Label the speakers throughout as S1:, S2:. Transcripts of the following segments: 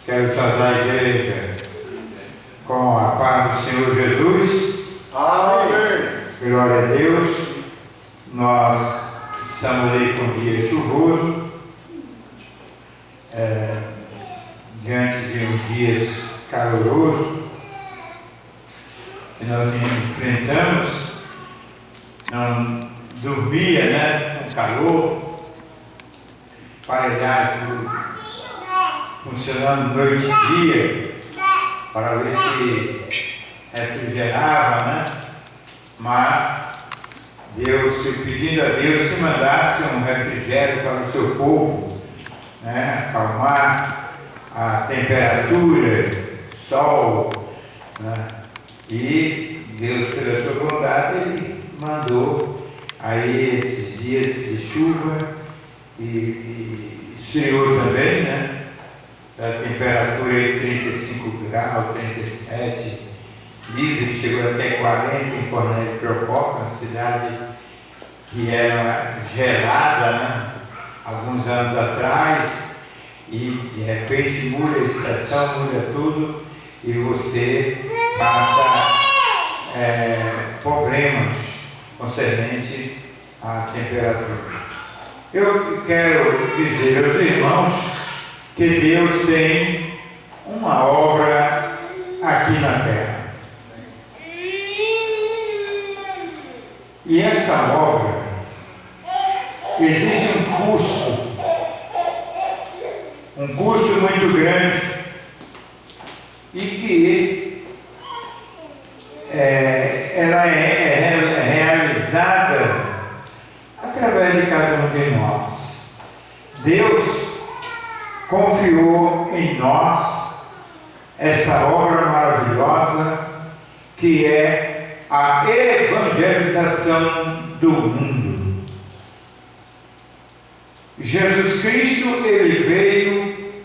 S1: Quero saudar a igreja com a paz do Senhor Jesus.
S2: Amém.
S1: Glória a Deus. Nós estamos aí com um dia chuvoso, diante de um dia caloroso que nós enfrentamos. Não dormia, com calor, aparelhado, funcionando noite e dia, para ver se refrigerava, Mas pedindo a Deus que mandasse um refrigério para o seu povo, acalmar a temperatura, sol, E Deus, pela sua bondade, Ele mandou aí esses dias de chuva e esfriou também, A temperatura de 35 graus, 37, dizem que chegou até 40 em Cornélio Procópio, uma cidade que era gelada, alguns anos atrás, e de repente muda a estação, muda tudo, e você passa problemas concernente à temperatura. Eu quero dizer aos irmãos que Deus tem uma obra aqui na terra. E essa obra, existe um custo muito grande, e que ela é realizada através de cada um de nós. Deus confiou em nós esta obra maravilhosa que é a evangelização do mundo. Jesus Cristo, Ele veio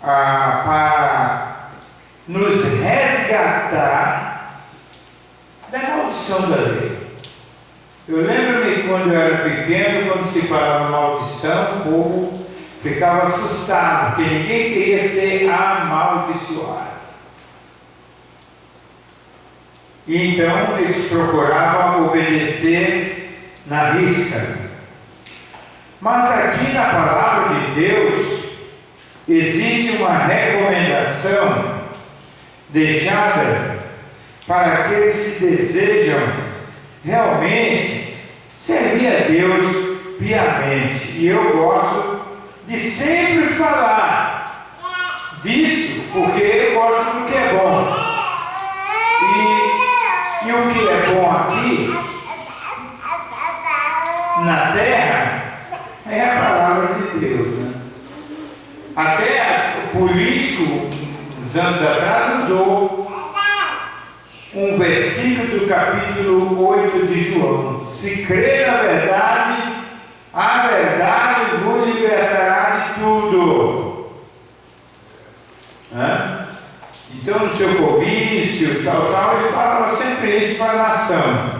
S1: para nos resgatar da maldição da lei. Eu lembro-me quando eu era pequeno, quando se falava maldição, o povo ficava assustado, porque ninguém queria ser amaldiçoado. E então eles procuravam obedecer na risca. Mas aqui na palavra de Deus existe uma recomendação deixada para aqueles que desejam realmente servir a Deus piamente. E eu gosto de sempre falar disso, porque eu gosto do que é bom. E o que é bom aqui na terra é a palavra de Deus. Até o político, uns anos atrás, usou um versículo do capítulo 8 de João: se crer na verdade, a verdade vos libertará de tudo. Então, no seu comício, ele falava sempre isso para a nação.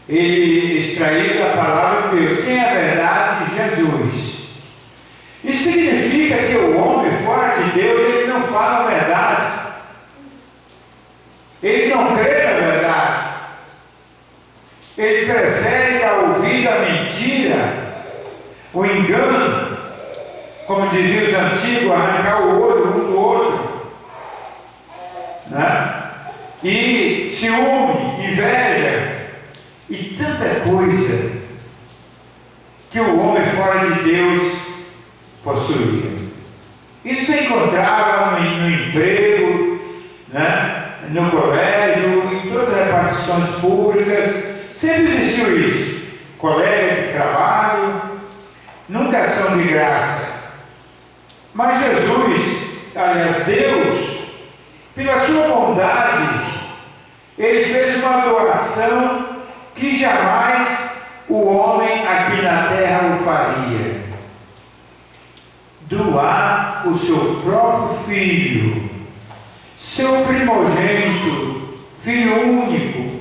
S1: Ele extraiu da palavra de Deus: quem é a verdade? Jesus. Isso significa que o homem fora de Deus, ele não fala a verdade. Ele não crê na verdade. Ele prefere dar ouvido à mentira, o engano, como diziam os antigos, arrancar o olho um do outro, E ciúme, inveja e tanta coisa que o homem fora de Deus possuía. Isso se encontrava no emprego, no colégio, em todas as repartições públicas, sempre existiu isso. Colega de trabalho, nunca são de graça. Mas Jesus, aliás, Deus, pela sua bondade, Ele fez uma doação que jamais o homem aqui na terra o faria. Doar o seu próprio filho, seu primogênito, filho único.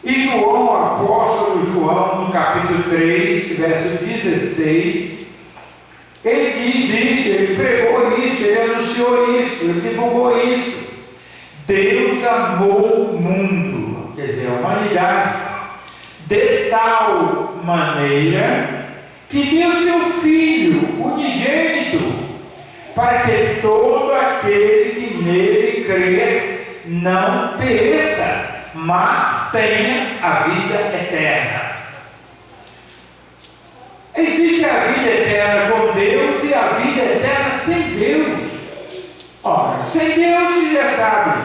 S1: E João, o apóstolo João, no capítulo 3, verso 16, ele diz isso, ele pregou isso, ele anunciou isso, ele divulgou isso. Deus amou o mundo, quer dizer, a humanidade, de tal maneira que deu seu Filho unigênito, para que todo aquele que nele crê não pereça, mas tenha a vida eterna. Existe a vida eterna com Deus e a vida eterna sem Deus. Ora, sem Deus você já sabe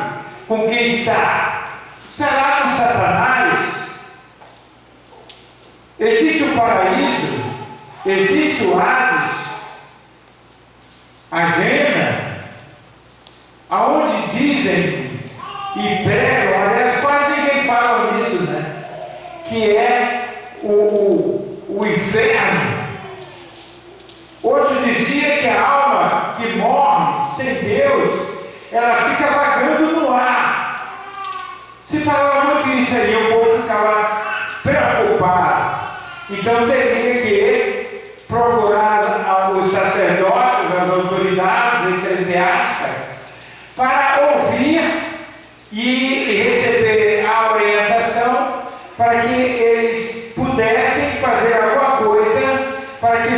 S1: com quem está. Será com Satanás? Existe o paraíso, existe o Hades, a Gênera, aonde dizem e pregam, aliás, quase ninguém fala nisso, né? Que é o inferno. Outros diziam que a alma que morre sem Deus, ela fica vagando no ar. Se falava muito isso aí, o povo ficava preocupado. Então teria que procurar os sacerdotes, as autoridades eclesiásticas, para ouvir e receber a orientação para que eles pudessem fazer alguma coisa para que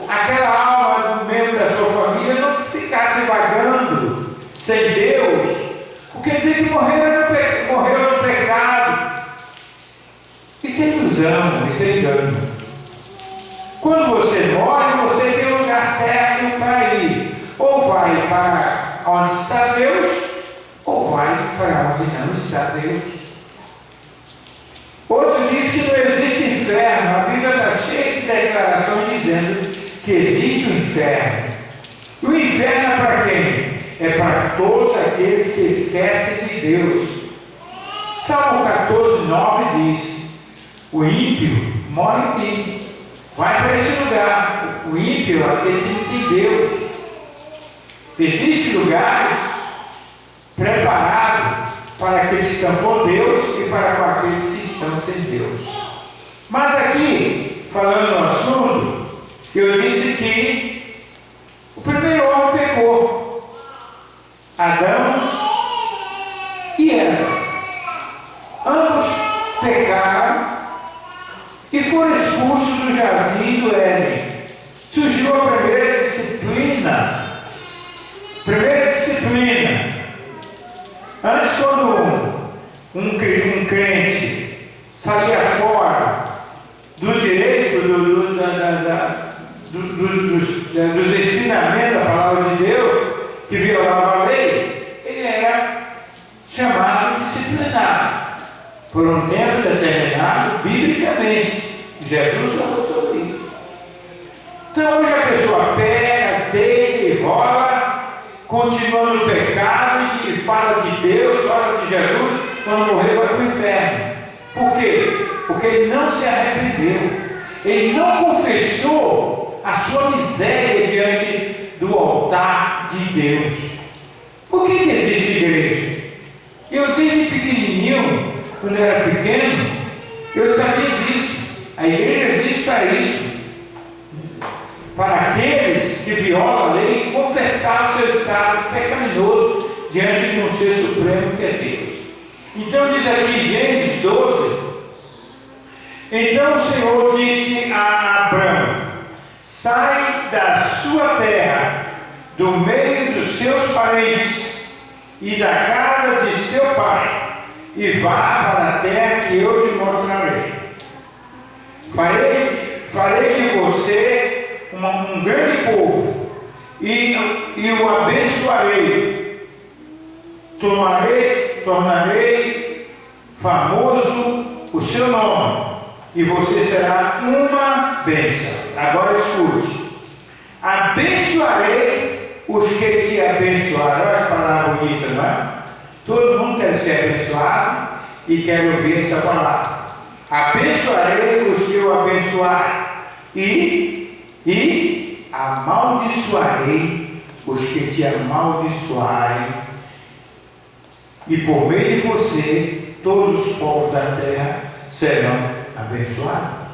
S1: aquela alma do membro da sua família não ficasse vagando sem Deus, porque diz que morreu no pecado. Isso é ilusão, isso é engano. Quando você morre, você tem um lugar certo para ir. Ou vai para onde está Deus, ou vai para onde não está Deus. Outros dizem que não existe inferno. A Bíblia está cheia de declarações dizendo que existe o inferno. E o inferno é para quem? É para todos aqueles que esquecem de Deus. Salmo 14, 9 diz: o ímpio morre em mim. Vai para esse lugar. O ímpio, aquele que não tem Deus. Existem lugares preparados para aqueles que estão com Deus e para aqueles que estão sem Deus. Mas aqui, falando no assunto, eu disse que o primeiro homem pecou. Adão e Eva. Ambos pecaram e foram expulsos do jardim do Éden. Surgiu a primeira disciplina. Antes, quando um crente saía fora do direito dos ensinamentos da palavra de Deus, que violava a lei, ele era chamado disciplinado por um tempo determinado biblicamente. Jesus falou sobre isso. Então hoje a pessoa pega, deita e rola, continua no pecado e fala de Deus, fala de Jesus, quando morrer vai para o inferno. Por quê? Porque ele não se arrependeu, ele não confessou a sua miséria diante do altar de Deus. Por que existe igreja? Eu desde pequenininho, quando eu era pequeno, eu sabia disso. A igreja existe para isso, para aqueles que violam a lei e confessar o seu estado pecaminoso diante de um ser supremo que é Deus. Então diz aqui Gênesis 12: então o Senhor disse a Abrão: sai da sua terra, do meio dos seus parentes e da casa de seu pai, e vá para a terra que eu te mostrarei. Farei de você um grande povo e o abençoarei. Tornarei famoso o seu nome, e você será uma bênção. Agora escute: abençoarei os que te abençoaram. Olha a palavra bonita, não é? Todo mundo quer ser abençoado e quer ouvir essa palavra. Abençoarei os que eu abençoar, e amaldiçoarei os que te amaldiçoarem, e por meio de você todos os povos da terra serão abençoados.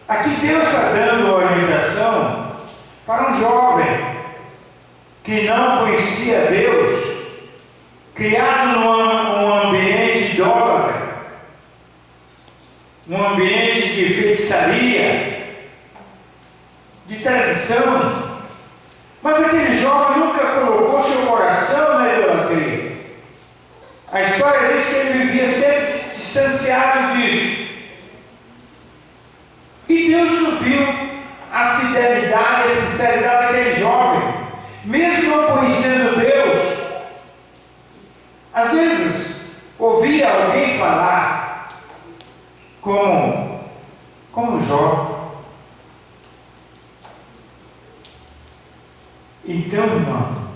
S1: Aqui Deus está dando orientação para um jovem que não conhecia Deus, criado num ambiente idólatra, um ambiente de feitiçaria, de tradição. Mas aquele jovem nunca colocou seu coração na idolatria. A história diz que ele vivia sempre distanciado disso. E Deus viu a fidelidade e a sinceridade daquele jovem, mesmo não conhecendo Deus. Às vezes, ouvia alguém falar como Jó. Então, irmão,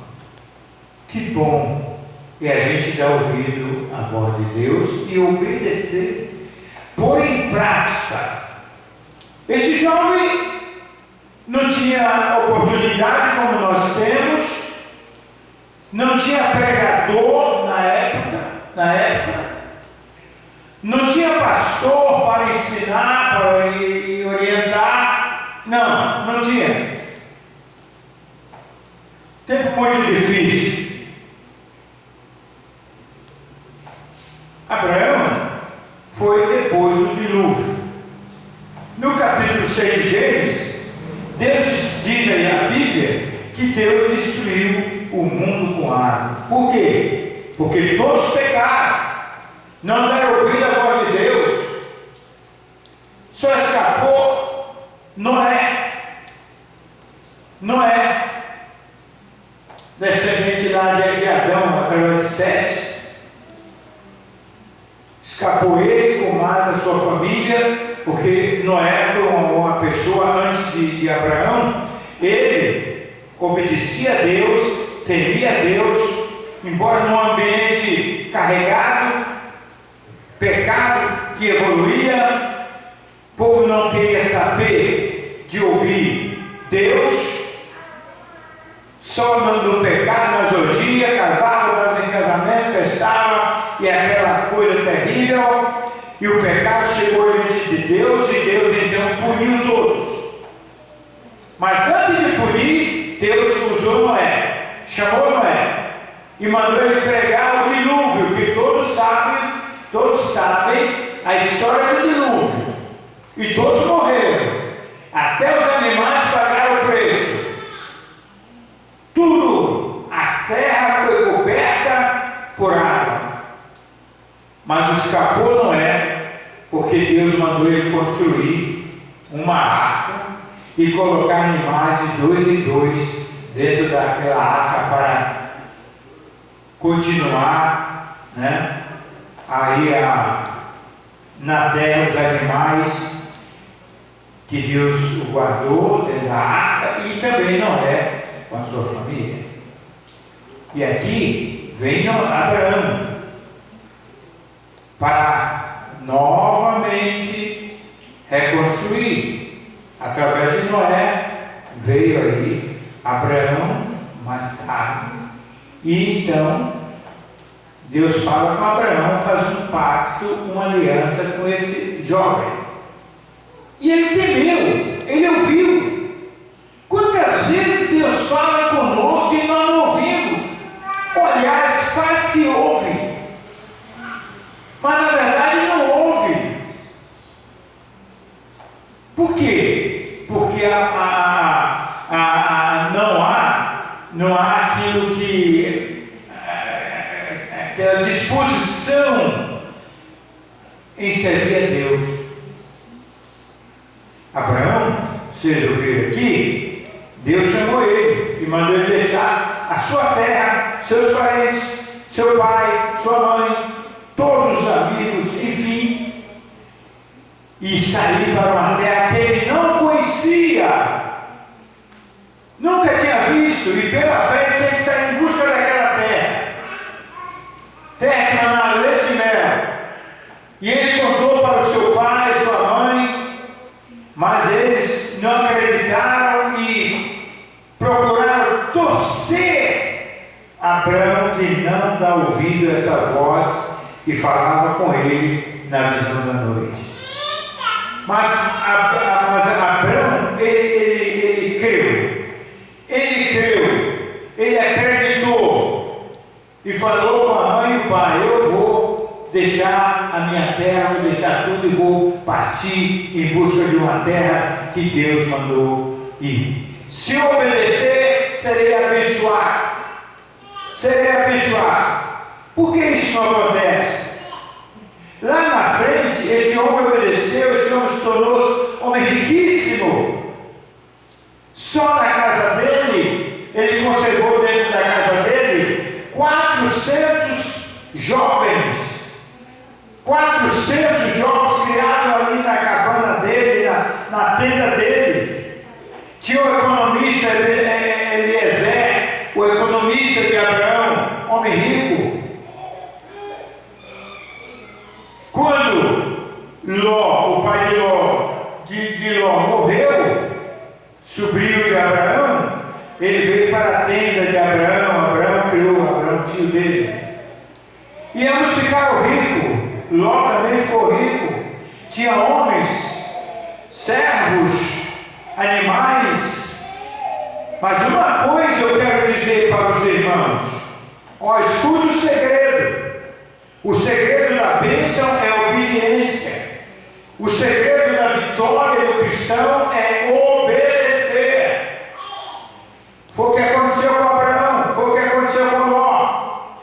S1: que bom é a gente dar ouvido à voz de Deus e obedecer, pôr em prática. Esse jovem não tinha oportunidade como nós temos, não tinha pregador na época, não tinha pastor para ensinar, para orientar, não tinha. Tempo muito difícil. Abraão foi depois do dilúvio. No capítulo 6 de Gênesis, Deus diz aí a Bíblia que Deus destruiu o mundo com água. Por quê? Porque todos pecaram, não deram ouvido à voz de Deus. Só escapou Noé, descendente lá de Adão, através de Sete. Escapou ele com mais a sua família, porque Noé foi uma pessoa antes de Abraão. Ele obedecia a Deus, temia a Deus, embora num ambiente carregado, pecado que evoluía, o povo não queria saber de ouvir Deus, só no pecado, nas orgias, casava, em casamento, festava, e aquela coisa terrível, e o pecado chegou diante de Deus, e Deus então puniu todos. Mas antes de punir, Deus usou Noé, chamou Noé, e mandou ele pregar o dilúvio, que todos sabem a história do dilúvio, e todos morreram, até os animais pagaram o preço. Tudo, a terra foi coberta por água, mas escapou Noé, porque Deus mandou ele construir uma arca e colocar animais de 2 em 2 dentro daquela arca para continuar, aí na terra os animais que Deus o guardou dentro da arca, e também Noé com a sua família. E aqui vem Abraão para novamente reconstruir. Através de Noé veio aí Abraão mais tarde, e então Deus fala com Abraão, faz um pacto, uma aliança com esse jovem, e ele temeu, ele ouviu. Quantas vezes Deus fala conosco e nós não ouvimos? Aliás, faz que ouve, mas na verdade não ouve. Por quê? Porque não há aquilo que aquela disposição em servir a Deus. Abraão, vocês ouviram aqui, Deus chamou ele e mandou ele deixar a sua terra, seus parentes, seu pai, sua mãe, todos os amigos, enfim, e sair para uma terra que ele não conhecia, nunca tinha visto, e pela fé ele tinha que sair em busca daquela terra que mana leite e mel. E ele contou para o seu pai e sua mãe, mas eles não acreditaram e procuraram torcer Abraão de não dar ouvido a essa voz e falava com ele na visão da noite. Mas Abraão, ele creu, ele acreditou e falou com a mãe e o pai: eu vou deixar a minha terra, vou deixar tudo e vou partir em busca de uma terra que Deus mandou ir. Se eu obedecer, serei abençoado. Serei abençoado. Por que isso não acontece? Lá na frente, esse homem obedeceu, esse homem se tornou homem riquíssimo. Só na casa dele, ele conservou dentro da casa dele 400 jovens. 400 jovens criados ali na cabana dele, na tenda dele. Tinha o economista Eliezer, o economista de Abraão, homem rico. Quando Ló, o pai de Ló morreu, sobrinho de Abraão, ele veio para a tenda de Abraão. Abraão criou, Abraão, tio dele. E ambos ficaram ricos. Ló também ficou rico. Tinha homens, servos, animais. Mas uma coisa eu quero dizer para os irmãos: ó, escute o segredo. O segredo da bênção é a obediência. O segredo da vitória do cristão é obedecer. Foi o que aconteceu com Abraão, foi o que aconteceu com Ló.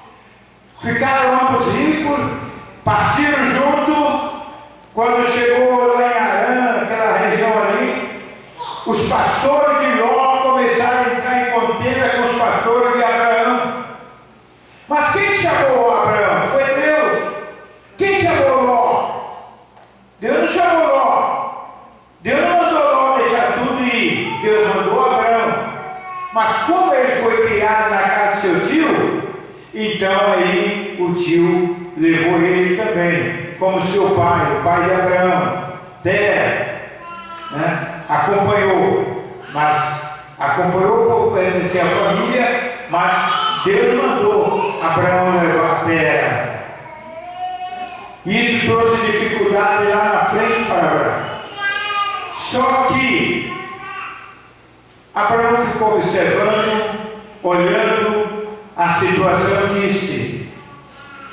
S1: Ficaram ambos ricos, partiram junto. Quando chegou lá em Arã, aquela região ali, os pastores de Ló começaram a entrar em contenda com os pastores de Abraão. Mas quem chamou Abraão? Foi Deus. Quem chamou Ló? Deus não chamou Ló. Deus não mandou Ló deixar tudo e ir. Deus mandou Abraão. Mas como ele foi criado na casa do seu tio, então aí o tio levou ele também, como seu pai, o pai de Abraão. Terra, né? Acompanhou, mas acompanhou por pertencer à família, mas Deus mandou Abraão levar a terra. Isso trouxe dificuldade lá na frente para Abraão. Só que Abraão ficou observando, olhando a situação, disse,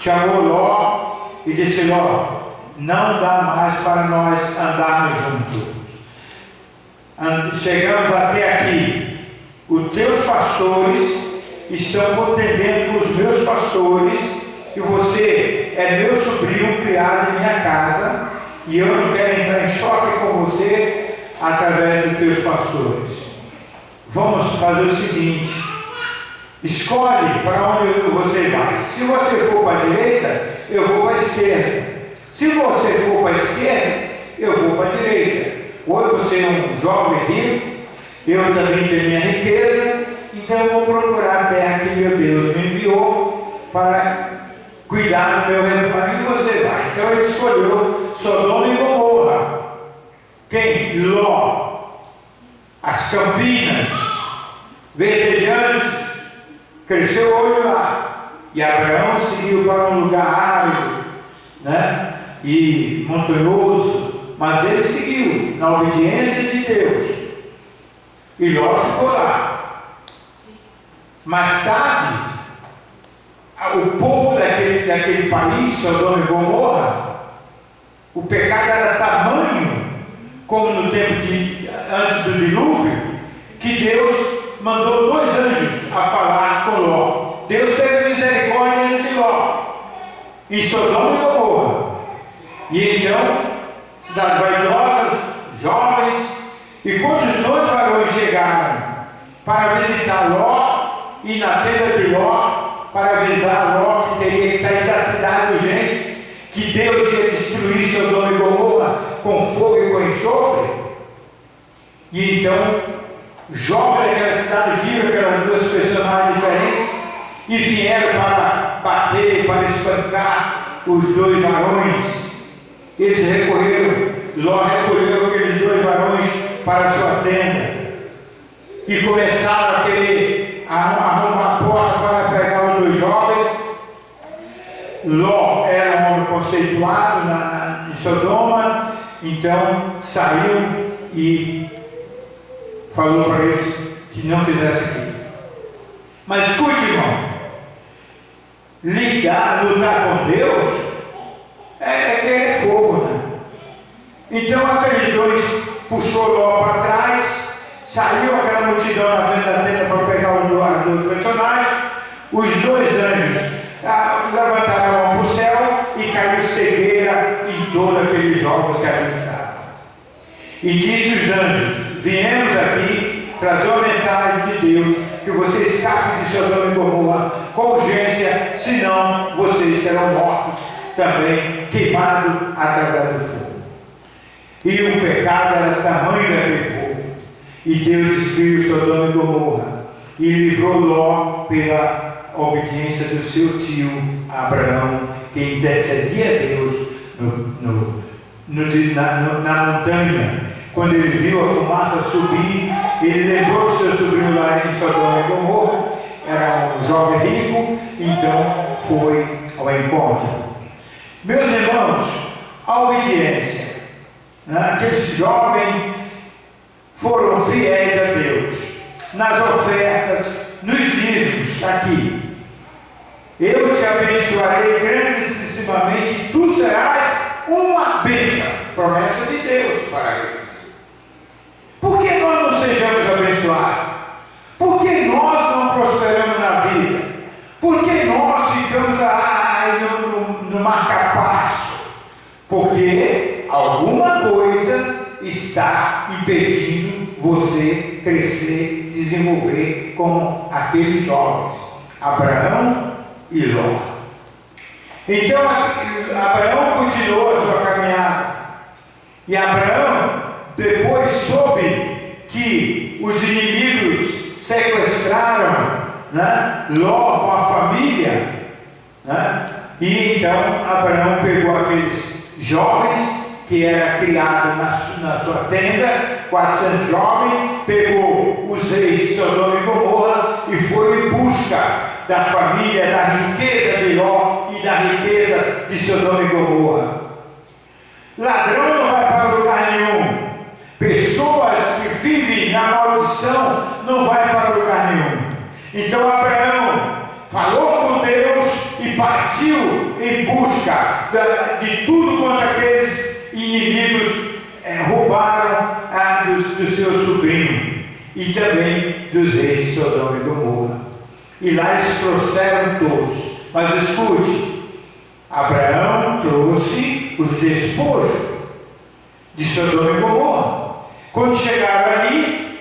S1: chamou Ló e disse: Ló, não dá mais para nós andarmos juntos. Chegamos até aqui. Os teus pastores estão contendendo com os meus pastores, e você é meu sobrinho criado em minha casa, e eu não quero entrar em choque com você através dos teus pastores. Vamos fazer o seguinte: escolhe para onde você vai. Se você for para a direita, eu vou para a esquerda. Se você for para a esquerda, eu vou para a direita. Hoje você é um jovem rico, eu também tenho minha riqueza, então eu vou procurar a terra que meu Deus me enviou para cuidar do meu rebanho, e você vai. Então ele escolheu Sodoma e Gomorra. Quem? Ló. As campinas verdejantes, cresceu o olho lá. E Abraão seguiu para um lugar árido, né? E montanhoso, mas ele seguiu na obediência de Deus. E Ló ficou lá. Mais tarde, o povo daquele país, Sodoma e Gomorra, o pecado era tamanho, como no tempo antes do dilúvio, que Deus mandou 2 anjos a falar com Ló. Deus teve misericórdia de Ló em Sodoma e Gomorra. E então, cidades vaidosas, jovens, e quando os 2 varões chegaram para visitar Ló, e na tenda de Ló, para avisar Ló que teria que sair da cidade urgente, que Deus ia destruir Sodoma e Gomorra com fogo e com enxofre. E então, jovens daquela cidade viram aquelas 2 personagens diferentes e vieram para bater, para espancar os 2 varões. Eles recorreram, Ló recolheu aqueles 2 varões para a sua tenda e começaram a querer arrumar a porta para pegar os 2 jovens. Ló era um conceituado em Sodoma, então saiu e falou para eles que não fizesse aquilo. Mas escute, irmão, lutar com Deus é querer fogo, né? Então aqueles dois puxou Ló para trás, saiu aquela multidão na frente da tenda para pegar os dois personagens. Os dois anjos levantaram a mão para o céu e caiu cegueira em todos aqueles jovens que ali estavam. E disse os anjos: viemos aqui trazer uma mensagem de Deus, que vocês escapem de Sodoma e Gomorra com urgência, senão vocês serão mortos também, queimados através do fogo. E o pecado era tamanho daquele povo, e Deus destruiu Sodoma e Gomorra e livrou Ló pela obediência do seu tio Abraão, que intercedia a Deus na montanha. Quando ele viu a fumaça subir, ele lembrou do seu sobrinho lá em Sodoma e Gomorra, era um jovem rico, então foi ao encontro. Meus irmãos, a obediência, aqueles jovens foram fiéis a Deus nas ofertas, nos dízimos. Aqui: eu te abençoarei grandissimamente, tu serás uma bênção. Promessa de Deus para eles. Por que nós não sejamos abençoados? Por que nós não prosperamos na vida? Por que nós ficamos no marca-passo? Porque alguma coisa está impedindo você crescer, desenvolver como aqueles jovens, Abraão e Ló. Então Abraão continuou a sua caminhada, e Abraão depois soube que os inimigos sequestraram Ló com a família, e então Abraão pegou aqueles jovens que era criado na sua tenda, 400 jovens, pegou os reis de Sodoma e Gomorra e foi em busca da família, da riqueza de Ló e da riqueza de Sodoma e Gomorra. Ladrão não vai para lugar nenhum. Pessoas que vivem na maldição não vai para lugar nenhum. Então Abraão falou com Deus e partiu em busca de tudo quanto aqueles inimigos roubaram do seu sobrinho e também dos reis de Sodoma e Gomorra. E lá eles trouxeram todos. Mas escute, Abraão trouxe os despojos de Sodoma e Gomorra. Quando chegaram ali,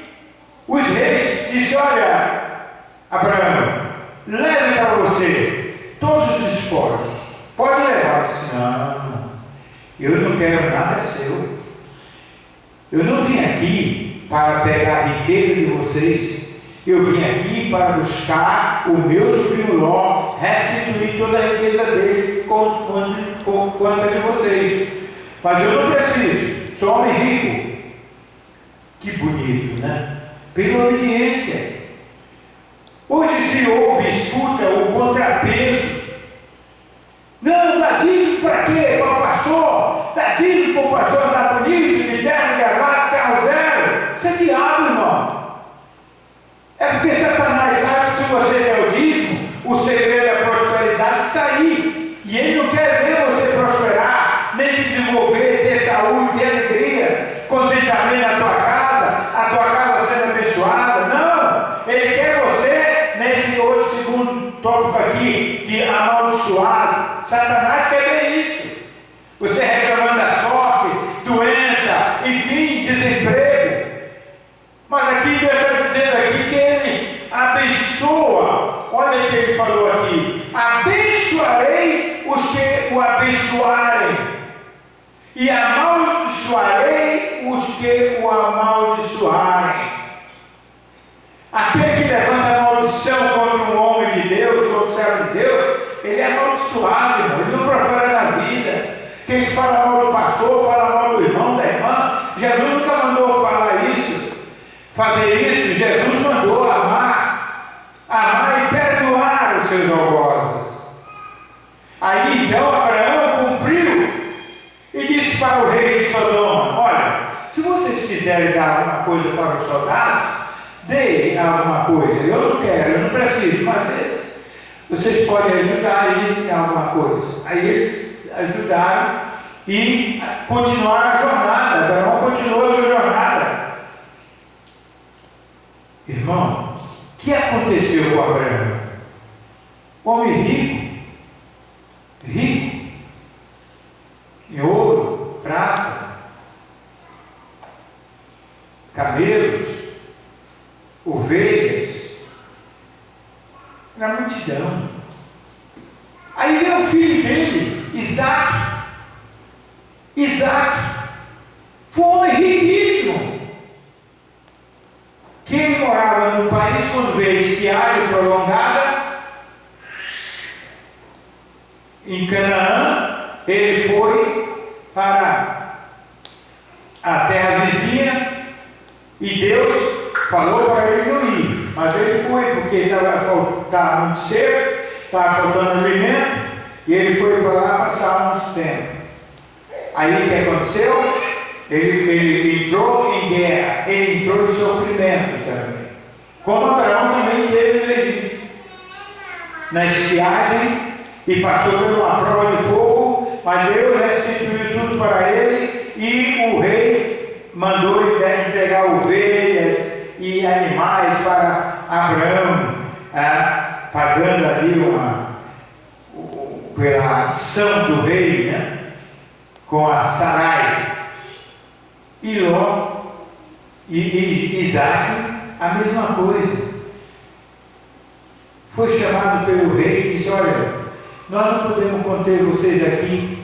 S1: os reis disseram: olha, Abraão, leve para você todos os despojos, pode levar. Ele disse: não, eu não quero nada seu. Eu não vim aqui para pegar a riqueza de vocês. Eu vim aqui para buscar o meu sobrinho Ló, restituir toda a riqueza dele quanto a de vocês. Mas eu não preciso, sou homem rico. Que bonito, né? Pela obediência. Hoje se ouve e escuta o contrapeso. Não, dá dízimo para quê? Para o pastor? Dá dízimo para o pastor andar bonito, de terno, gravata, carro zero? Isso é diabo, irmão. É porque Satanás sabe que se você der o dízimo, o segredo da prosperidade está aí. E ele não quer ver você prosperar, nem desenvolver, ter saúde, ter alegria, contentamento na tua casa, a tua casa sendo abençoada. Não! Ele quer você nesse outro segundo tópico aqui, de amaldiçoado. Satanás quer ver isso. Você reclamando da sorte, doença, enfim, desemprego. Mas aqui Deus está dizendo aqui que ele abençoa. Olha o que ele falou aqui: abençoarei os que o abençoarem, e amaldiçoarei os que o amaldiçoarem. Aquele que levanta a maldição contra um homem de Deus, contra o servo de Deus, ele é amaldiçoado, irmão. Ele não prospera na vida. Quem fala mal do pastor, fala mal do irmão, da irmã. Jesus nunca mandou falar isso, fazer isso. Jesus mandou amar e perdoar os seus algozes. Aí então Abraão cumpriu dar alguma coisa para os soldados, dê alguma coisa. Eu não quero, eu não preciso, mas vocês podem ajudar eles em alguma coisa. Aí eles ajudaram e continuaram a jornada. Abraão continuou a sua jornada. Irmão, o que aconteceu com Abraão? Homem rico, em ouro, prata, camelos, ovelhas, na multidão. Aí veio o filho dele, Isaac. Foi um homem riquíssimo, que ele morava no país. Quando veio a estiagem prolongada em Canaã, ele foi para a terra vizinha e Deus falou para ele não ir, mas ele foi, porque estava muito seco, estava faltando alimento, e ele foi para lá passar uns tempos. Aí o que aconteceu? Ele entrou em guerra, ele entrou em sofrimento também, como Abraão também teve na estiagem, e passou por uma prova de fogo, mas Deus restituiu tudo para ele, e o rei mandou entregar ovelhas e animais para Abraão, pagando ali pela ação do rei, né? Com a Sarai. E Ló e Isaac, a mesma coisa. Foi chamado pelo rei e disse: olha, nós não podemos conter você aqui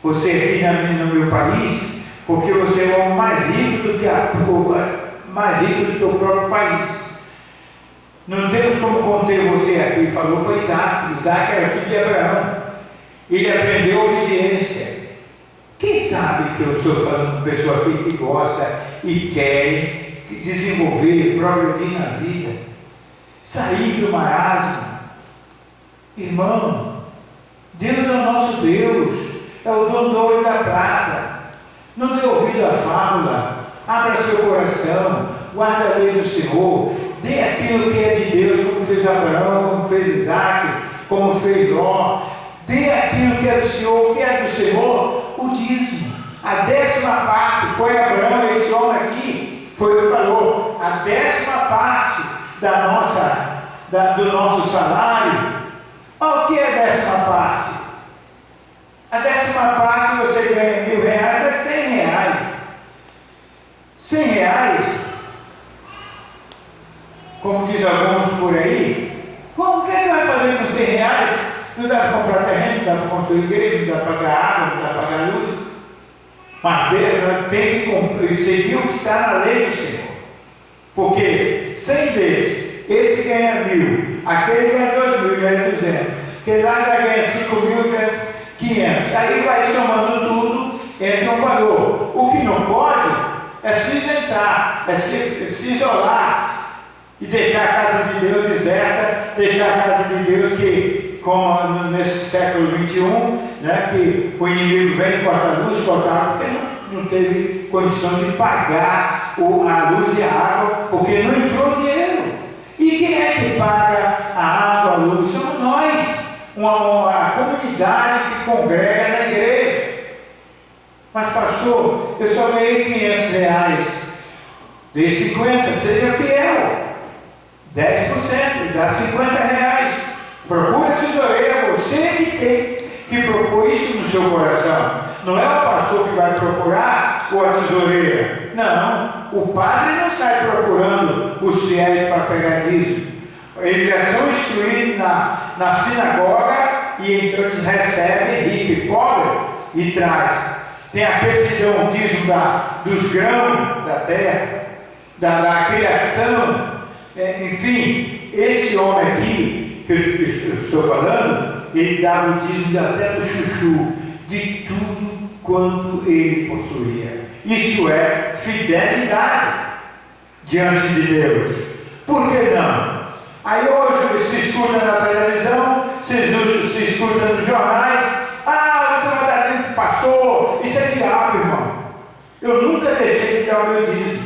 S1: no meu país, porque você é o homem mais rico do que o próprio país. Não temos como conter você aqui. Falou para Isaac. Isaac era filho de Abraão. Ele aprendeu obediência. Quem sabe que eu estou falando com pessoa aqui que gosta e quer desenvolver, progredir na vida, sair do marasmo. Irmão, Deus é o nosso Deus, é o dono do ouro e da prata. Não dê ouvido à fábula, abra seu coração, guarda a lei do Senhor, dê aquilo que é de Deus, como fez Abraão, como fez Isaac, como fez Ló. Dê aquilo que é do Senhor, o que é do Senhor, o dízimo. A 10ª parte, foi Abraão, esse homem aqui, foi o que falou, a 10ª parte do nosso salário. O que é a 10ª parte? A 10ª parte você ganha R$1.000, é R$100. R$100, como diz alguns por aí, como que ele vai fazer com R$100? Não dá para comprar terreno, não dá para construir igreja, não dá para pagar água, não dá para pagar luz. Mas Deus tem que seguir o que está na lei do Senhor. Porque 100 vezes, esse ganha 1.000, aquele ganha 2.000, ganha 200, aquele lá já ganha 5.000, ganha 500. Aí vai somando tudo, entra um valor. O que não pode é se isentar, é se isolar e deixar a casa de Deus deserta, deixar a casa de Deus que, como nesse século XXI, né, que o inimigo vem, corta a luz, corta a água, porque não teve condição de pagar a luz e a água, porque não entrou dinheiro. E quem é que paga a água, a luz? Somos nós, a comunidade que congrega na igreja. Mas pastor, eu só ganhei R$500, dê 50, seja fiel, 10%, dá R$50. Procure a tesoureira, você que tem que propor isso no seu coração. Não é o pastor que vai procurar ou a tesoureira. Não, o padre não sai procurando os fiéis para pegar dízimo. Eles já são instruídos na sinagoga e então eles recebem rico e pobre e traz. Tem aqueles que dão o dízimo dos grãos da terra, da criação. Enfim, esse homem aqui que eu estou falando, ele dava o dízimo até do chuchu, de tudo quanto ele possuía. Isso é fidelidade diante de Deus. Por que não? Aí hoje se escuta na televisão, se escuta nos jornais: você vai dar dízimo, pastor, isso é diabo, irmão. Eu nunca deixei de dar o meu dízimo.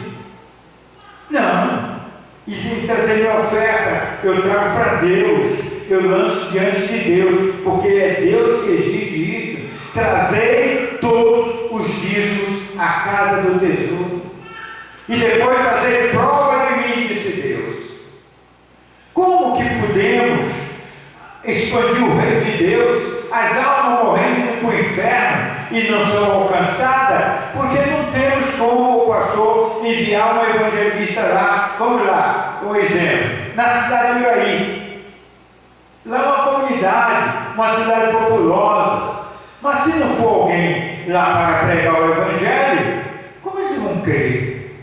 S1: Não. E tem que trazer minha oferta, eu trago para Deus, eu lanço diante de Deus, porque é Deus que exige isso. Trazei todos os dízimos à casa do tesouro, e depois fazer prova de mim, disse Deus. Como que podemos expandir o reino de Deus? As almas morrendo para o inferno e não são alcançadas, porque não temos como o pastor enviar um evangelista lá. Vamos lá, um exemplo, na cidade de Uraí, lá é uma comunidade, uma cidade populosa, mas se não for alguém lá para pregar o evangelho, como eles vão crer?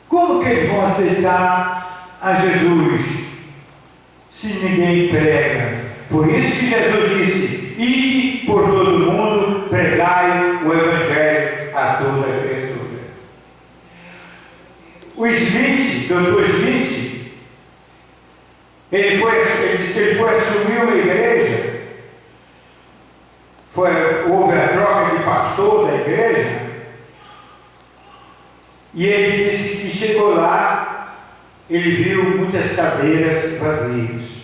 S1: Como que eles vão aceitar a Jesus se ninguém prega? Por isso que Jesus disse: ide por todo mundo, pregai o evangelho a toda a criatura. O Smith, Dr. Smith, ele disse que ele foi assumir uma igreja, houve a troca de pastor da igreja, e ele disse que chegou lá, ele viu muitas cadeiras vazias.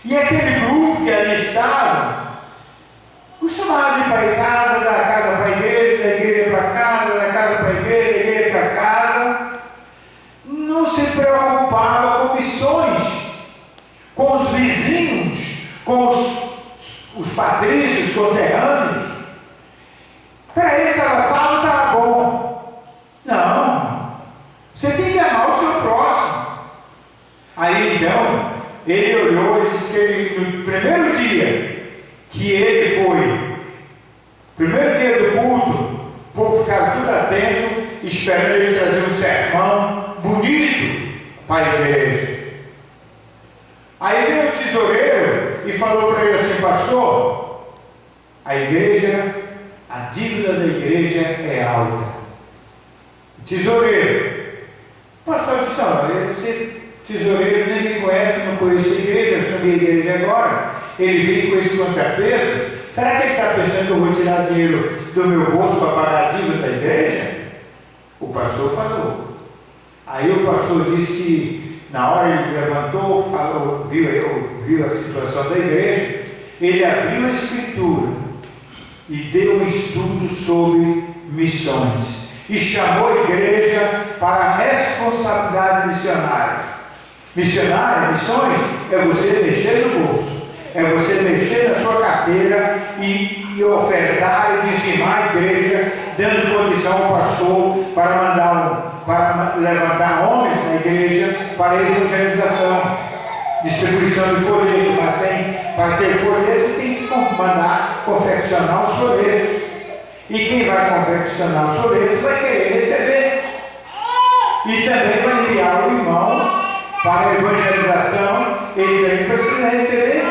S1: E aquele grupo que ali estava, costumava ir para casa, da casa para a igreja, da igreja para casa, da casa para a igreja, da igreja para casa, não se preocupava com missões, com os vizinhos, com os patrícios, conterrâneos. Para ele aquela sala estava bom. Não, você tem que amar o seu próximo. Aí então, ele olhou e disse que ele, no primeiro dia que ele foi, primeiro dia do culto, o povo ficava tudo atento, esperando ele trazer um sermão bonito para a igreja. Aí veio o tesoureiro e falou para ele assim: pastor, a igreja, a dívida da igreja é alta. O tesoureiro, pastor disse: olha, você tesoureiro nem me conhece, não conheço a igreja, eu sou minha igreja agora, ele vem com esse contrapeso, será que ele está pensando que eu vou tirar dinheiro do meu bolso para pagar a dívida da igreja? O pastor falou. Aí o pastor disse que na hora ele levantou, falou, viu a situação da igreja, ele abriu a escritura e deu um estudo sobre missões e chamou a igreja para a responsabilidade missionária. Missões é você mexer no bolso, é você mexer na sua carteira e ofertar e dizimar a igreja, dando condição ao pastor para levantar homens na igreja para a evangelização, distribuição de folheto. Mas para ter folheto tem que mandar confeccionar os folhetos, e quem vai confeccionar os folhetos vai querer receber, e também vai enviar o irmão para a evangelização, ele também precisa receber.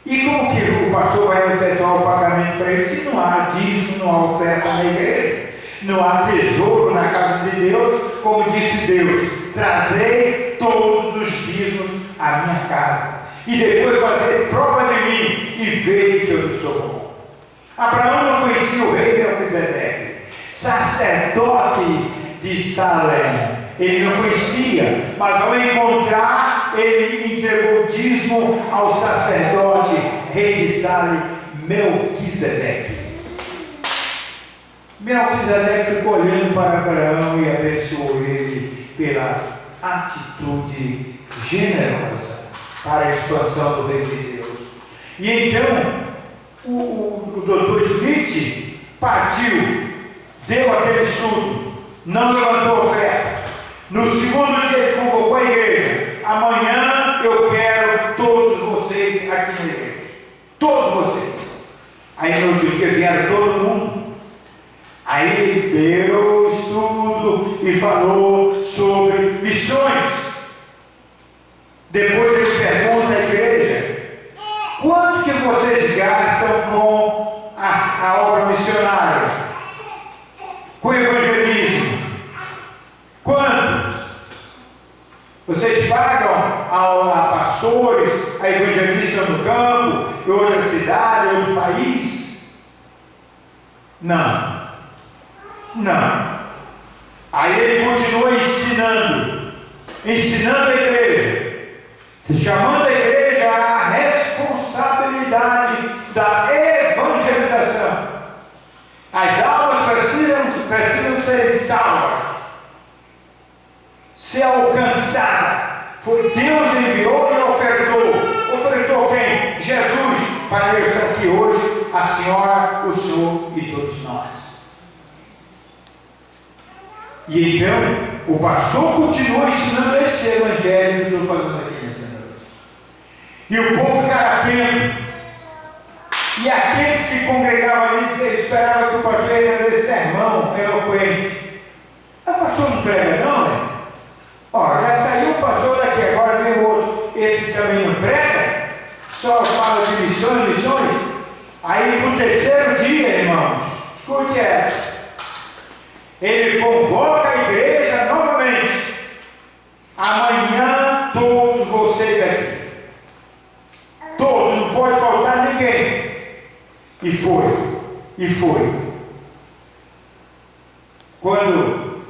S1: E como que o pastor vai efetuar o pagamento para ele se não há dízimo, não há oferta na igreja, não há tesouro na casa de Deus? Como disse Deus: trazei todos os dízimos à minha casa, e depois fazer prova de mim e ver que eu sou bom. Abraão não conhecia o rei Melquisedeque, sacerdote de Salém. Ele não conhecia, mas ao encontrar, ele entregou o dízimo ao sacerdote, rei de Salém, Melquisedeque. Melquisedeque ficou olhando para Abraão e abençoou ele pela atitude generosa para a expansão do reino de Deus. E então, o Dr. Smith partiu, deu aquele estudo, não levantou oferta. No segundo dia ele convocou a igreja: amanhã eu quero todos vocês aqui na igreja, todos vocês. Aí no outro dia vieram todo mundo. Aí ele deu o estudo e falou sobre missões. Depois ele pergunta à igreja: quanto que vocês gastam com a obra missionária, com o evangelismo? Quanto? Vocês pagam a pastores, a evangelistas no campo, em outra cidade, em outro país? Não. Aí ele continua ensinando. ensinando a igreja, chamando a igreja à responsabilidade da evangelização. As almas precisam ser salvas, ser alcançadas. Foi Deus enviou e ofertou. Ofertou quem? Jesus, para eu estar aqui hoje, a senhora, o senhor e todos nós. E então, o pastor continua ensinando esse evangelho que eu estou falando aqui nessa noite. E o povo ficava atento. E aqueles que congregavam ali esperavam que o pastor ia fazer sermão eloquente. O pastor não prega, não, né? Ó, já saiu o pastor daqui, agora vem o outro. Esse também não prega, só fala de missões. Aí no terceiro dia, irmãos, escute essa. Ele convoca a igreja novamente. Amanhã todos vocês aqui. Todos, não pode faltar ninguém. E foi. Quando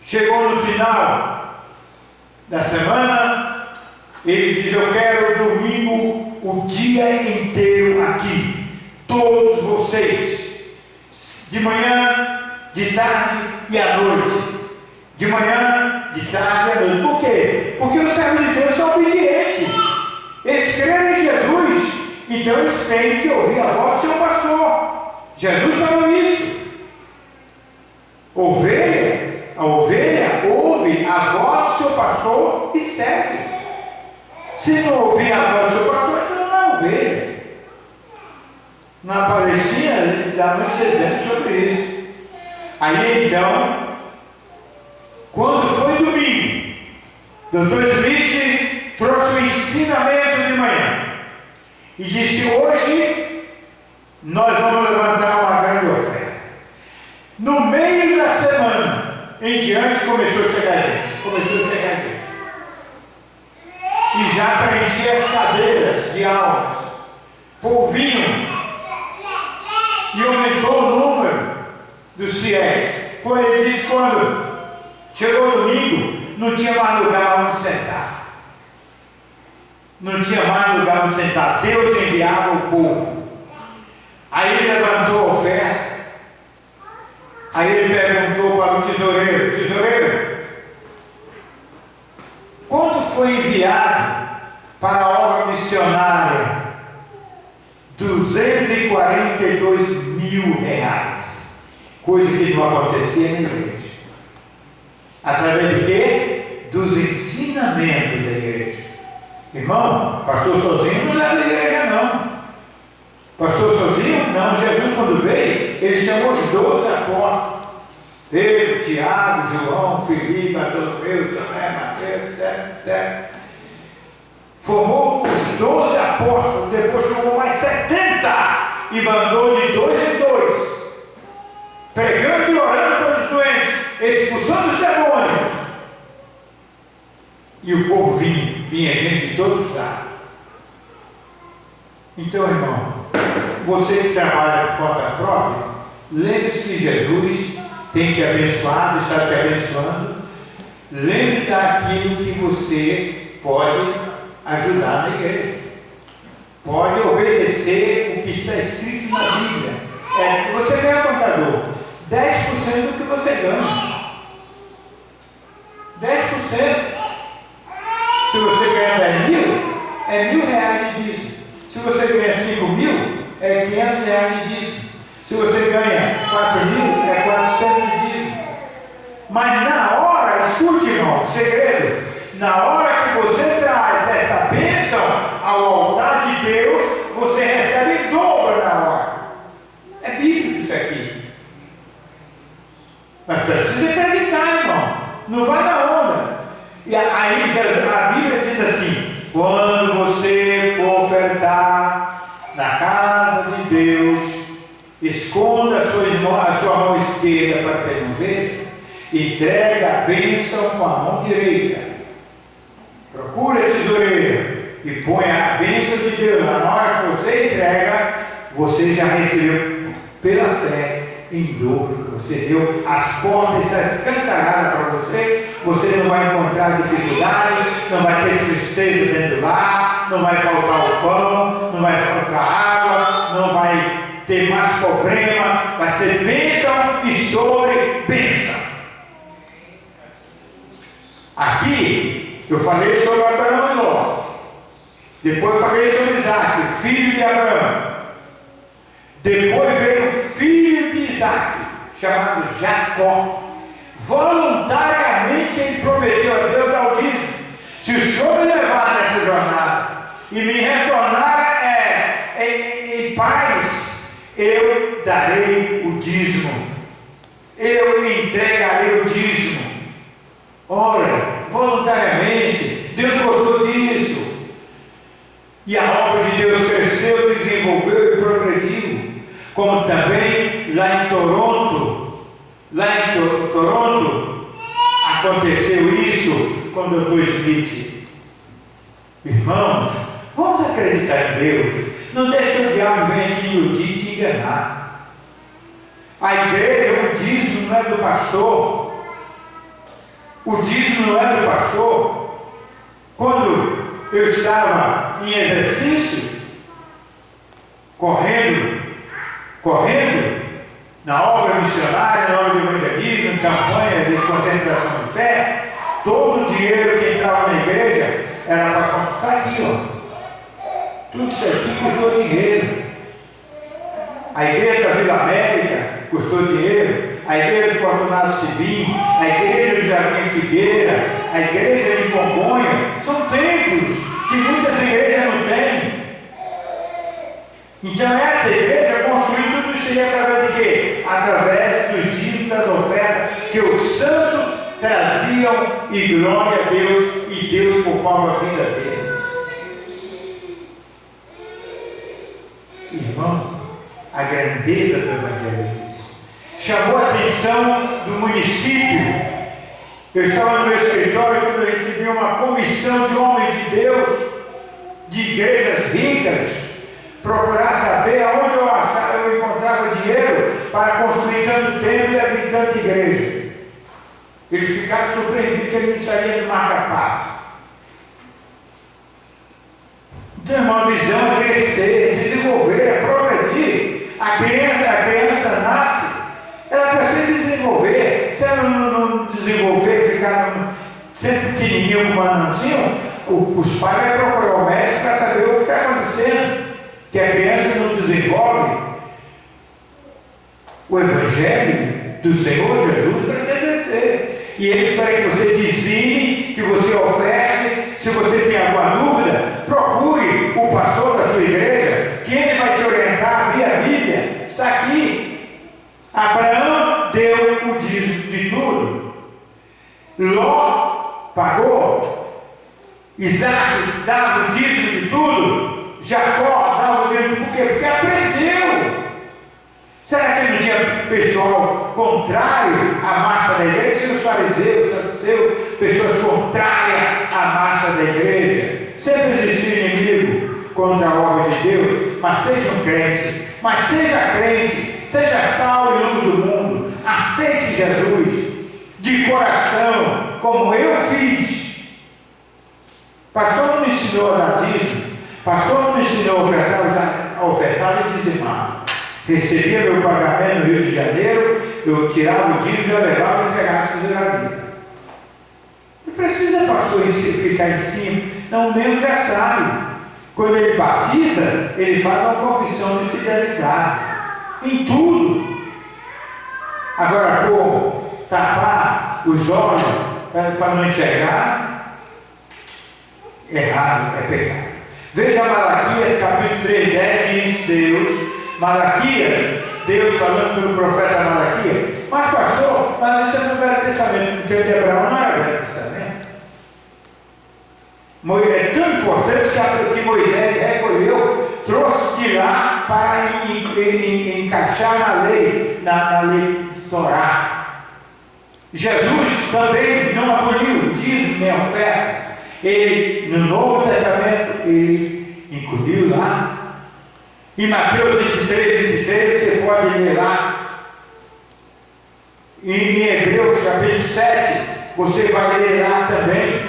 S1: chegou no final da semana, ele diz: eu quero domingo o dia inteiro aqui. Todos vocês. De manhã, de tarde e à noite. De manhã, de tarde e à noite. Por quê? Porque os servos de Deus são obedientes. Eles creem em Jesus. Então eles têm que ouvir a voz do seu pastor. Jesus falou isso. A ovelha ouve a voz do seu pastor e segue. Se não ouvir a voz do seu pastor, então não é ovelha. Na Palestina, ele dá muitos exemplos sobre isso. Aí então, quando foi domingo, Dr. Smith trouxe o ensinamento de manhã e disse: hoje nós vamos levantar uma grande oferta. No meio da semana em diante começou a chegar gente. E já preenchia as cadeiras de almas, vinham e aumentou o número dos fiéis. Quando ele disse, quando chegou o domingo, não tinha mais lugar onde sentar. Deus enviava o povo. Aí ele levantou a oferta. Aí ele perguntou para o tesoureiro: quanto foi enviado para a obra missionária? 242 mil reais. Coisa que não acontecia na igreja. Através de quê? Dos ensinamentos da igreja. Irmão, pastor sozinho não leva a igreja, não. Pastor sozinho, não. Jesus, quando veio, ele chamou os 12 apóstolos. Pedro, Tiago, João, Filipe, Bartolomeu, Tomé, Mateus, certo. Formou os 12 apóstolos, depois chamou mais 70 e mandou de 2 em 2, pregando e orando pelos doentes, expulsando os demônios. E o povo vinha gente de todos os lados. Então, irmão, você que trabalha por conta própria, lembre-se que Jesus tem te abençoado, está te abençoando. Lembre daquilo que você pode ajudar na igreja. Pode obedecer o que está escrito na Bíblia. Você ganha, contador, 10% do que você ganha. 10%. Se você ganha 10 mil, é R$1.000 de dízimo. Se você ganha 5 mil, é R$500 de dízimo. Se você ganha 4 mil, é 400 de dízimo. Mas na hora, escute, irmão, segredo, na hora que você traz essa bênção ao altar de Deus, você recebe em dobro na hora. É bíblico isso aqui. Mas precisa acreditar, irmão. Não vai na onda. E aí a Bíblia diz assim: quando você for ofertar na casa de Deus, esconda a sua mão esquerda para que ele não veja, entrega a bênção com a mão direita. Procure a tesoureira e ponha a bênção de Deus. Na hora que você entrega, você já recebeu pela fé em dobro que você deu. As portas estão escancaradas para você. você não vai encontrar dificuldade, não vai ter tristeza dentro do lar, não vai faltar o pão, não vai faltar água, não vai ter mais problema, vai ser bênção e sobre bênção. Aqui eu falei sobre Abraão e Ló, depois falei sobre Isaac, filho de Abraão, depois veio o filho de Isaac, chamado Jacó. Voluntariamente ele prometeu a Deus dar o dízimo. Se o Senhor me levar nessa jornada e me retornar em paz, eu darei o dízimo, eu entregarei o dízimo. Ora, voluntariamente, Deus gostou disso, e a obra de Deus cresceu, desenvolveu e progrediu. Como também lá em Toronto aconteceu isso com o Dr. Smith. Irmãos, vamos acreditar em Deus. Não deixe que o diabo venha te iludir e te enganar. A igreja, o dízimo não é do pastor. O dízimo não é do pastor. Quando eu estava em exercício, correndo na obra missionária, na obra de evangelismo, campanhas de concentração de fé, todo o dinheiro que entrava na igreja era para construir aqui, ó. Tudo isso aqui custou dinheiro. A igreja da Vila América custou dinheiro, a igreja de Fortunato Sibim, a igreja de Jardim Figueira, a igreja de Congonha, são templos que muitas igrejas não têm. Então essa igreja construiu tudo isso através de quê? Através dos dízimos, das ofertas que os santos traziam, e glória a Deus, e Deus poupava a vida deles. Irmão, a grandeza do evangelismo chamou a atenção do município. Eu estava no meu escritório quando eu recebi uma comissão de homens de Deus, de igrejas ricas, procurar saber aonde eu encontrava dinheiro para construir tanto templo e abrir tanta igreja. Eles ficaram surpreendidos que ele não saía do marca-passo. Então, uma visão é crescer, desenvolver, é progredir. A criança nasce, ela precisa desenvolver. Se ela não desenvolver, ficar sempre pequenininho com um anãozinho, os pais vão procurar o médico para saber o que está acontecendo. Que a criança não desenvolve. O Evangelho do Senhor Jesus precisa crescer. E ele espera que você dizime, que você oferte. Se você tem alguma dúvida, procure o pastor da sua igreja, que ele vai te orientar a abrir a Bíblia. Está aqui. Abraão deu o dízimo de tudo. Ló pagou. Isaac dava o dízimo de tudo. Jacó dava o dízimo por quê? Porque aprendeu. Será que não tinha pessoal contrário à marcha da igreja? Tinha os fariseus, saduceus, pessoas contrárias à marcha da igreja. Sempre existiu inimigo contra a obra de Deus, mas seja um crente, mas seja crente, seja sal e luz do mundo, aceite Jesus de coração, como eu fiz. Pastor não me ensinou a dar dízimo, pastor não me ensinou a ofertar e dizimar. Recebia meu pagamento no Rio de Janeiro, eu tirava o dízimo, eu levava e entregava a tesouraria. Não precisa, pastor, ficar em cima. Não, o mesmo já sabe. Quando ele batiza, ele faz uma confissão de fidelidade. Em tudo. Agora, como tapar os olhos para não enxergar, errado, é pecado. Veja Malaquias capítulo 3, 10, diz Deus. Malaquias, Deus falando pelo profeta Malaquias. Mas pastor, mas isso é no Velho Testamento. O tempo de Abraão não era Velho Testamento. É tão importante que Moisés recolheu, trouxe de lá para encaixar na lei, na lei de Torá. Jesus também não aboliu dízimo nem oferta. Ele, no Novo Testamento, ele incluiu lá. Em Mateus 23, você pode ler lá. Em Hebreus capítulo 7, Você vai ler lá também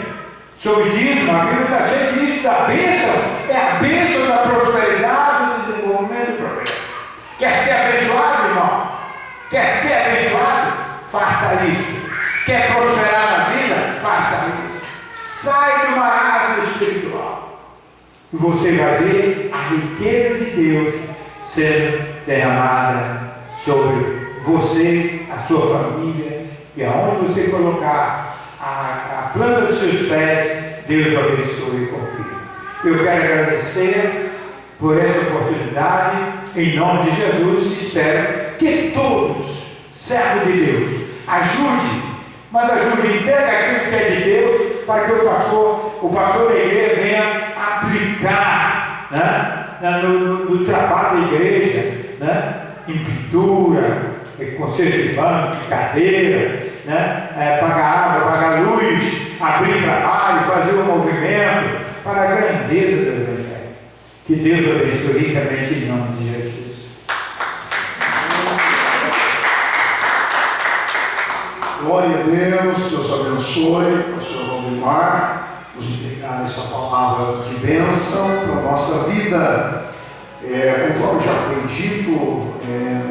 S1: sobre dízimo. A Bíblia está cheia disso, da bênção. É a bênção da prosperidade, do desenvolvimento do progresso. Quer ser abençoado, irmão? Quer ser abençoado? Faça isso. Quer prosperar na vida? Faça isso. Sai do marasmo espiritual. E você vai ver a riqueza de Deus sendo derramada sobre você, a sua família, e aonde você colocar a planta dos seus pés, Deus abençoe e confirme. Eu quero agradecer por essa oportunidade, em nome de Jesus. Espero que todos, servos de Deus, ajude, mas ajude, entregue aquilo que é de Deus, para que o pastor da igreja venha aplicar, né, no trabalho da igreja, né, em pintura, conserto de banco, cadeira, né, pagar água, pagar luz, abrir trabalho, fazer um movimento para a grandeza do Evangelho. Que Deus abençoe ricamente em nome de Jesus.
S2: Glória a Deus, Deus abençoe, pastor Valdemar, nos entregar essa palavra de bênção para a nossa vida. Conforme já foi dito,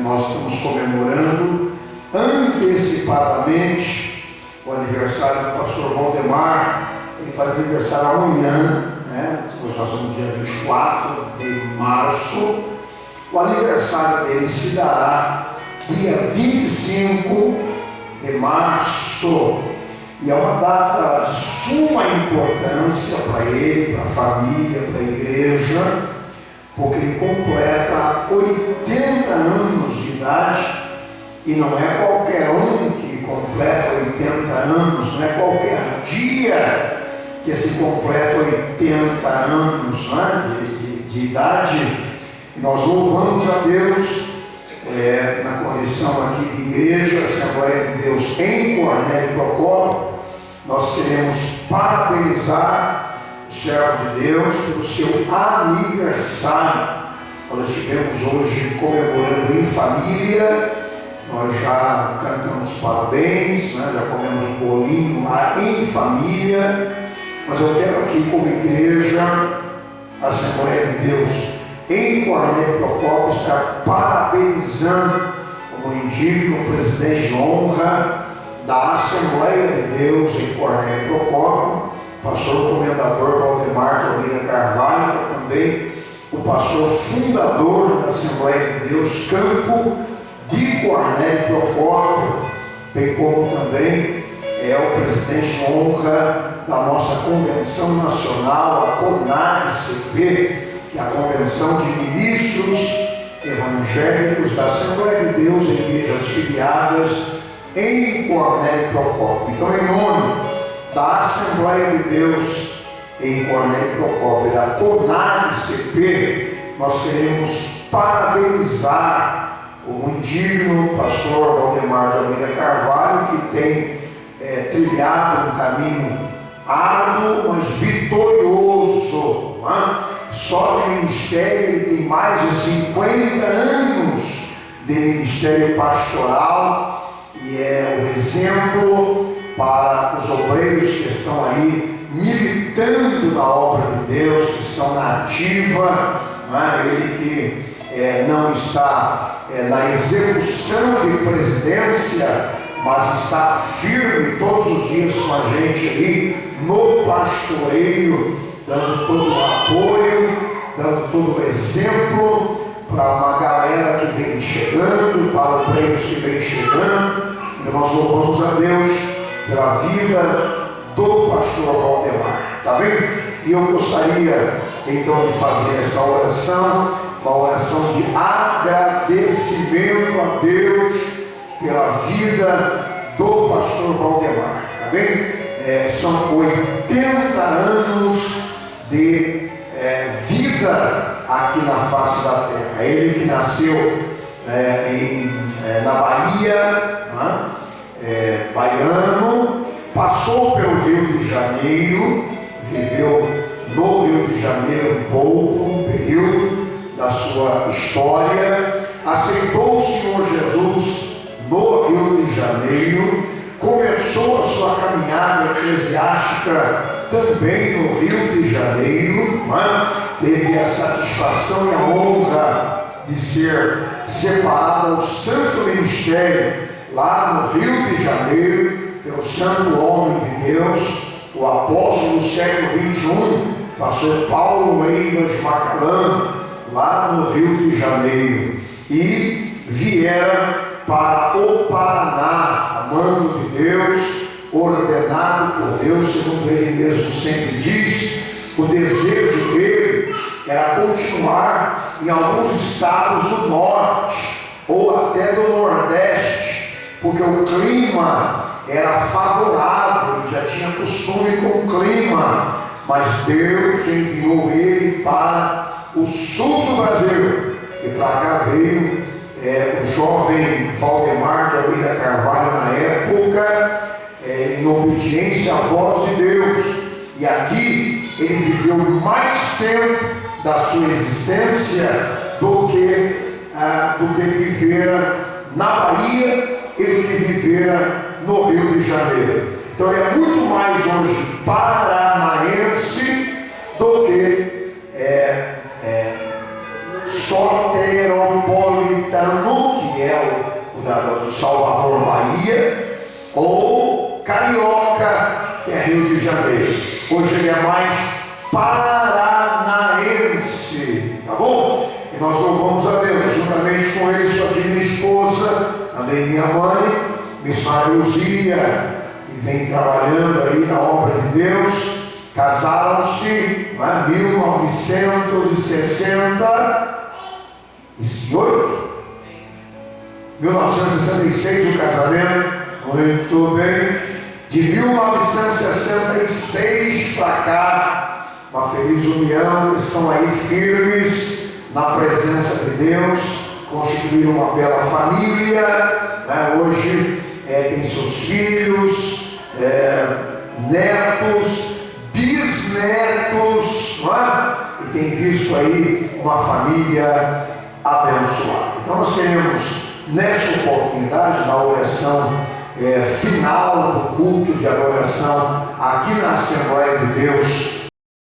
S2: nós estamos comemorando antecipadamente o aniversário do pastor Valdemar. Ele faz aniversário amanhã, né? Nós estamos no dia 24 de março. O aniversário dele se dará dia 25 de março, e é uma data de suma importância para ele, para a família, para a igreja, porque ele completa 80 anos de idade, e não é qualquer um que completa 80 anos, não é qualquer dia que se completa 80 anos, né, de idade. E nós louvamos a Deus na condição aqui de igreja, Assembleia de Deus em Cornélio Procópio. Nós queremos parabenizar o servo de Deus pelo seu aniversário. Nós estivemos hoje comemorando em família, nós já cantamos parabéns, né? Já comemos um bolinho lá em família, mas eu quero aqui como igreja, Assembleia de Deus em Cornélio Procópio, estar parabenizando, como indica o presidente de honra da Assembleia de Deus em Cornélio Procópio, pastor comendador Valdemar de Almeida Carvalho, que é também o pastor fundador da Assembleia de Deus Campo de Cornélio Procópio, bem como também é o presidente de honra da nossa Convenção Nacional, a CONAG-CP, que é a Convenção de Ministros Evangélicos da Assembleia de Deus em igrejas filiadas em Cornélio Procópio. Então, em nome da Assembleia de Deus em Cornélio Procópio, da CONAG-CP, nós queremos parabenizar o muito digno pastor Valdemar de Almeida Carvalho, que tem trilhado um caminho árduo, mas vitorioso, né? Só de ministério, ele tem mais de 50 anos de ministério pastoral, e é um exemplo para os obreiros que estão aí militando na obra de Deus, que estão na ativa, né? Ele que não está na execução de presidência, mas está firme todos os dias com a gente ali no pastoreio, dando todo o apoio, dando todo o exemplo para uma galera que vem chegando, para os prêmios que vem chegando. E nós louvamos a Deus pela vida do pastor Valdemar, tá bem? E eu gostaria então de fazer essa oração, uma oração de agradecimento a Deus pela vida do pastor Valdemar, tá bem? São 80 anos de vida aqui na face da terra. Ele que nasceu na Bahia, né? Baiano, passou pelo Rio de Janeiro, viveu no Rio de Janeiro um pouco, um período da sua história, aceitou o Senhor Jesus no Rio de Janeiro, começou a sua caminhada eclesiástica também no Rio de Janeiro, teve a satisfação e a honra de ser separado ao Santo Ministério lá no Rio de Janeiro pelo santo homem de Deus, o apóstolo do século XXI, pastor Paulo Eivas Macalã, lá no Rio de Janeiro, e viera para o Paraná, amando de Deus, ordenado por Deus, segundo ele mesmo sempre diz. O desejo dele era continuar em alguns estados do norte ou até do nordeste, porque o clima era favorável, ele já tinha costume com o clima, mas Deus enviou ele para o sul do Brasil, e para cá veio o jovem Valdemar de Almeida Carvalho na época, em obediência à voz de Deus, e aqui ele viveu mais tempo da sua existência do que vivera na Bahia e do que vivera no Rio de Janeiro. Então ele é muito mais hoje paranaense do que soteropolitano, que é o do Salvador, Bahia, ou carioca, que é Rio de Janeiro. Hoje ele é mais paranaense, tá bom? E nós louvamos a Deus, juntamente com ele, sua digna esposa, também minha mãe, Miss Maria Luzia, que vem trabalhando aí na obra de Deus. Casaram-se em 1966 o casamento, muito bem. De 1966 para cá, uma feliz união, estão aí firmes na presença de Deus, constituíram uma bela família, hoje tem seus filhos, netos, bisnetos, e tem visto aí uma família abençoada. Então nós queremos, nessa oportunidade, na oração final do culto de adoração aqui na Assembleia de Deus,